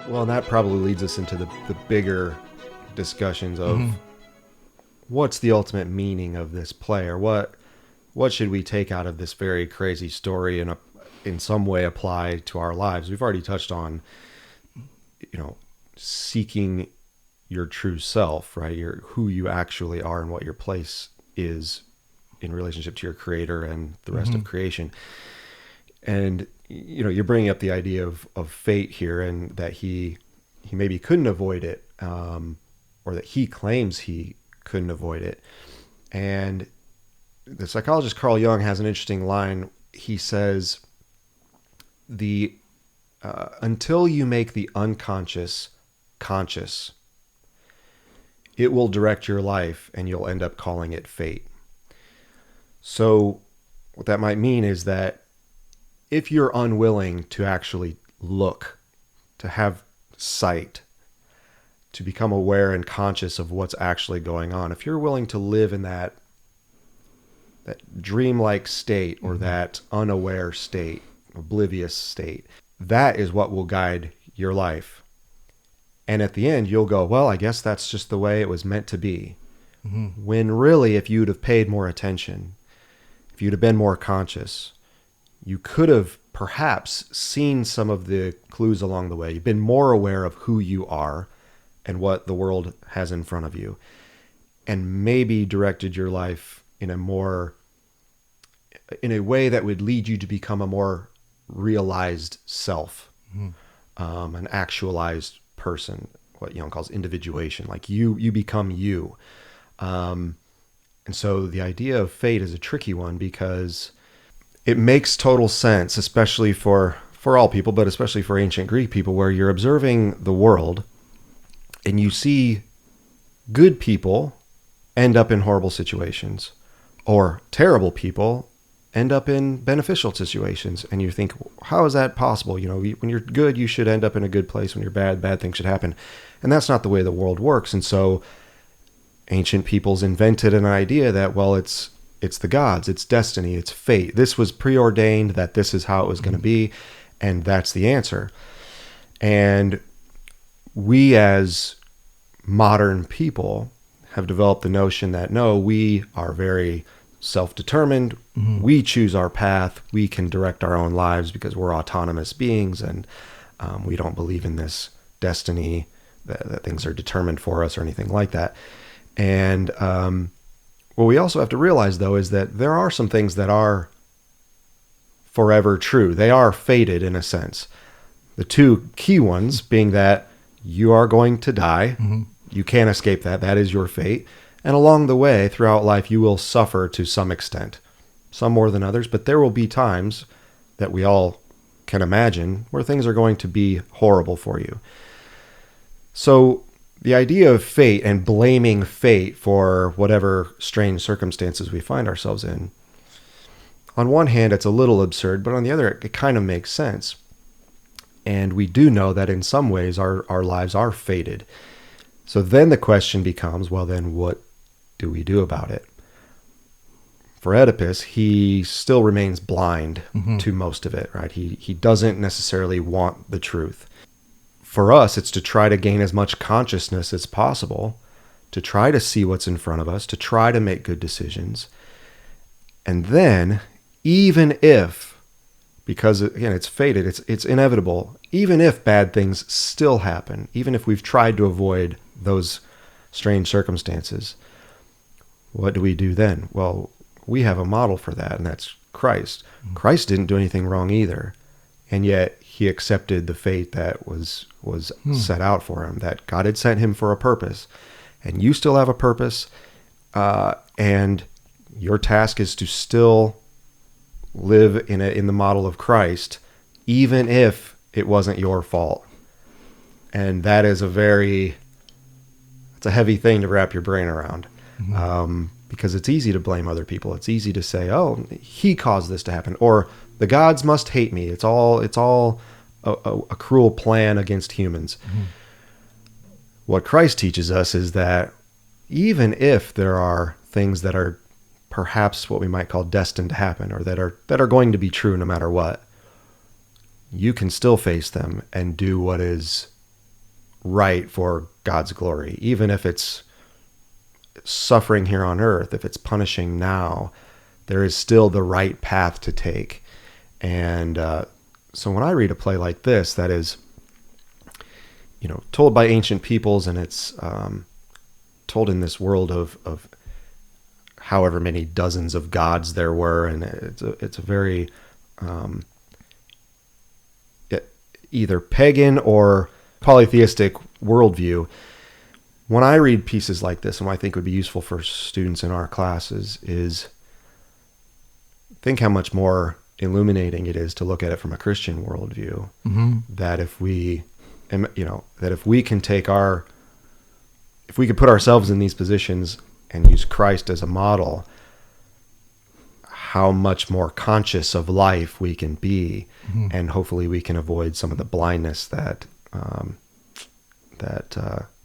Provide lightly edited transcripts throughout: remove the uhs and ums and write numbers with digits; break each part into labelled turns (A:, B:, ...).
A: Well, and that probably leads us into the bigger discussions of what's the ultimate meaning of this play, or what should we take out of this very crazy story and in some way apply to our lives. We've already touched on, seeking your true self, right? Who you actually are and what your place is in relationship to your creator and the rest of creation. And, you're bringing up the idea of fate here, and that he maybe couldn't avoid it, or that he claims he couldn't avoid it. And the psychologist Carl Jung has an interesting line. He says, until you make the unconscious conscious, it will direct your life and you'll end up calling it fate. So what that might mean is that if you're unwilling to actually look, to have sight, to become aware and conscious of what's actually going on, if you're willing to live in that dreamlike state, or that unaware state, oblivious state, that is what will guide your life. And at the end, you'll go, well, I guess that's just the way it was meant to be. When really, if you'd have paid more attention, if you'd have been more conscious, you could have perhaps seen some of the clues along the way. You've been more aware of who you are and what the world has in front of you, and maybe directed your life in a way that would lead you to become a more realized self, an actualized person, what Jung calls individuation. Like you become you. And so the idea of fate is a tricky one, because it makes total sense, especially for all people, but especially for ancient Greek people, where you're observing the world and you see good people end up in horrible situations, or terrible people end up in beneficial situations. And you think, how is that possible? When you're good, you should end up in a good place. When you're bad things should happen. And that's not the way the world works. And so ancient peoples invented an idea that, well, it's the gods, it's destiny, it's fate. This was preordained, that this is how it was going to be. And that's the answer. And we as modern people have developed the notion that, no, we are very self-determined. We choose our path. We can direct our own lives because we're autonomous beings, and we don't believe in this destiny, that things are determined for us or anything like that. And what we also have to realize, though, is that there are some things that are forever true. They are fated in a sense. The two key ones being that you are going to die. You can't escape that. That is your fate. And along the way, throughout life, you will suffer to some extent, some more than others, but there will be times that we all can imagine where things are going to be horrible for you. So the idea of fate and blaming fate for whatever strange circumstances we find ourselves in, on one hand, it's a little absurd, but on the other, it kind of makes sense. And we do know that in some ways our lives are fated. So then the question becomes, well, then what do we do about it? For Oedipus, he still remains blind to most of it, right? He doesn't necessarily want the truth. For us, it's to try to gain as much consciousness as possible, to try to see what's in front of us, to try to make good decisions. And then, even if, because again, it's fated, it's inevitable, even if bad things still happen, even if we've tried to avoid those strange circumstances, what do we do then? Well, we have a model for that, and that's Christ. Christ didn't do anything wrong either, and yet he accepted the fate that was set out for him, that God had sent him for a purpose, and you still have a purpose, and your task is to still live in the model of Christ, even if it wasn't your fault. And that is it's a heavy thing to wrap your brain around, because it's easy to blame other people. It's easy to say, oh, he caused this to happen, or the gods must hate me. It's all a cruel plan against humans. What Christ teaches us is that even if there are things that are perhaps what we might call destined to happen, or that are going to be true no matter what, you can still face them and do what is right for God's glory, even if it's suffering here on earth, if it's punishing now, there is still the right path to take. And so when I read a play like this, that is, told by ancient peoples, and it's told in this world of however many dozens of gods there were, and it's a very either pagan or polytheistic worldview. When I read pieces like this, and what I think would be useful for students in our classes is think how much more illuminating it is to look at it from a Christian worldview. Mm-hmm. That if we can if we could put ourselves in these positions and use Christ as a model, how much more conscious of life we can be, mm-hmm. and hopefully we can avoid some of the blindness that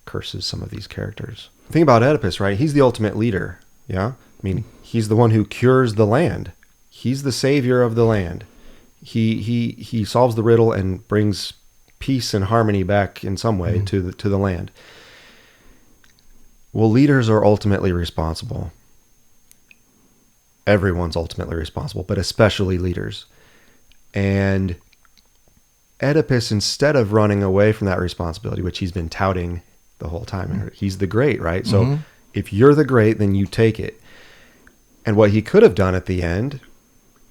A: curses some of these characters. Think about Oedipus, right? He's the ultimate leader. Yeah, I mean, he's the one who cures the land. He's the savior of the land. He solves the riddle and brings peace and harmony back in some way, mm-hmm. to the land. Well, leaders are ultimately responsible. Everyone's ultimately responsible, but especially leaders. And Oedipus, instead of running away from that responsibility, which he's been touting the whole time, mm-hmm. he's the great, right? So mm-hmm. if you're the great, then you take it. And what he could have done at the end,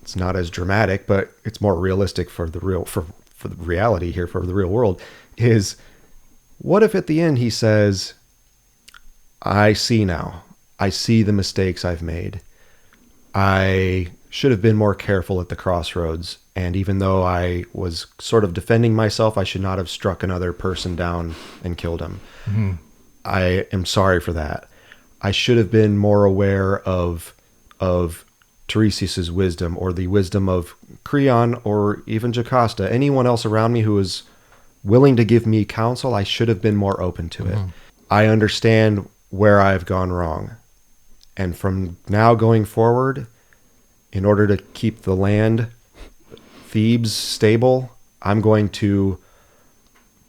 A: it's not as dramatic, but it's more realistic for the reality here, for the real world, is what if at the end he says, I see now. I see the mistakes I've made. I should have been more careful at the crossroads. And even though I was sort of defending myself, I should not have struck another person down and killed him. Mm-hmm. I am sorry for that. I should have been more aware of Tiresias's wisdom, or the wisdom of Creon, or even Jocasta. Anyone else around me who was willing to give me counsel, I should have been more open to
B: mm-hmm.
A: it. I understand where I've gone wrong. And from now going forward, in order to keep the land, Thebes, stable, I'm going to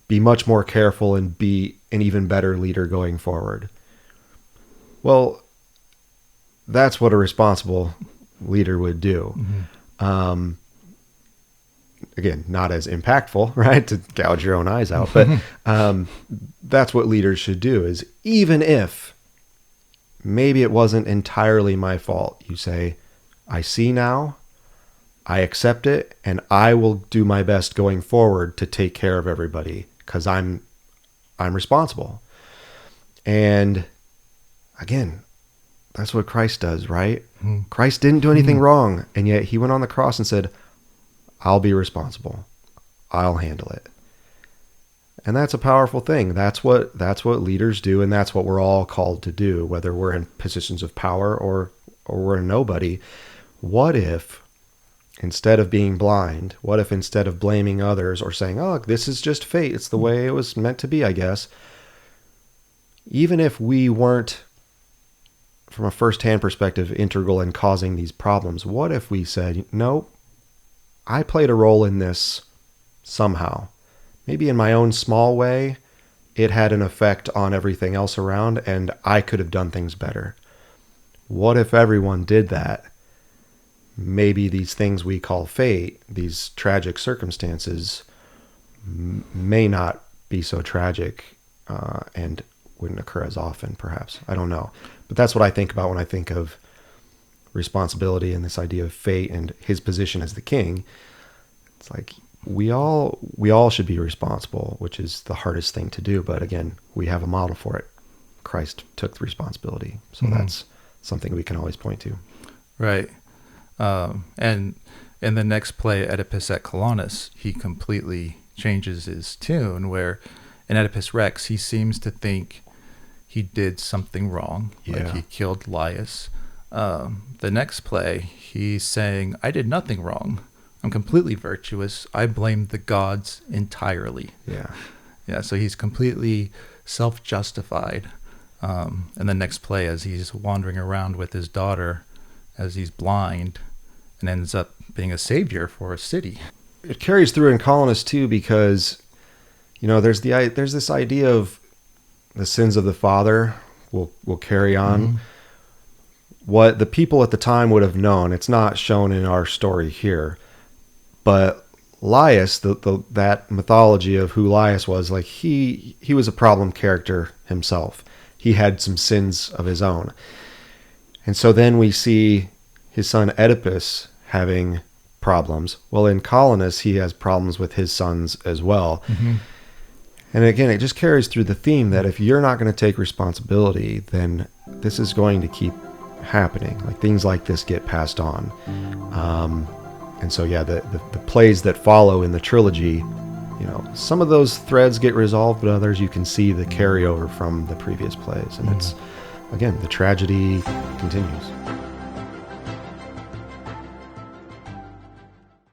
A: be much more careful and be an even better leader going forward. Well, that's what a responsible leader would do. Mm-hmm. Again, not as impactful, right, to gouge your own eyes out, but that's what leaders should do, is even if maybe it wasn't entirely my fault, you say, I see now, I accept it, and I will do my best going forward to take care of everybody because I'm responsible. And again, that's what Christ does, right? Mm-hmm. Christ didn't do anything wrong, and yet he went on the cross and said, I'll be responsible. I'll handle it. And that's a powerful thing. That's what leaders do, and that's what we're all called to do, whether we're in positions of power or we're a nobody. What if, instead of being blind, what if instead of blaming others or saying, oh, this is just fate, it's the way it was meant to be, I guess, even if we weren't, from a first-hand perspective, integral in causing these problems, what if we said, no, I played a role in this somehow. Maybe in my own small way, it had an effect on everything else around, and I could have done things better. What if everyone did that? Maybe these things we call fate, these tragic circumstances, may not be so tragic and wouldn't occur as often, perhaps. I don't know. But that's what I think about when I think of responsibility and this idea of fate and his position as the king. It's like we all should be responsible, which is the hardest thing to do. But again, we have a model for it. Christ took the responsibility. So that's something we can always point to.
B: Right. And in the next play, Oedipus at Colonus, he completely changes his tune, where in Oedipus Rex, he seems to think he did something wrong, like he killed Laius. The next play, he's saying, I did nothing wrong. I'm completely virtuous. I blame the gods entirely. Yeah, so he's completely self-justified. And the next play, as he's wandering around with his daughter, as he's blind, and ends up being a savior for a city.
A: It carries through in Colonus too, because there's this idea of the sins of the father will carry on. What the people at the time would have known, it's not shown in our story here, but Laius, that mythology of who Laius was, like he was a problem character himself. He had some sins of his own. And so then we see his son Oedipus having problems. Well, in Colonus, he has problems with his sons as well. And again, it just carries through the theme that if you're not going to take responsibility, then this is going to keep happening. Like things like this get passed on. And so, yeah, the plays that follow in the trilogy, some of those threads get resolved, but others you can see the carryover from the previous plays. And it's, again, the tragedy continues.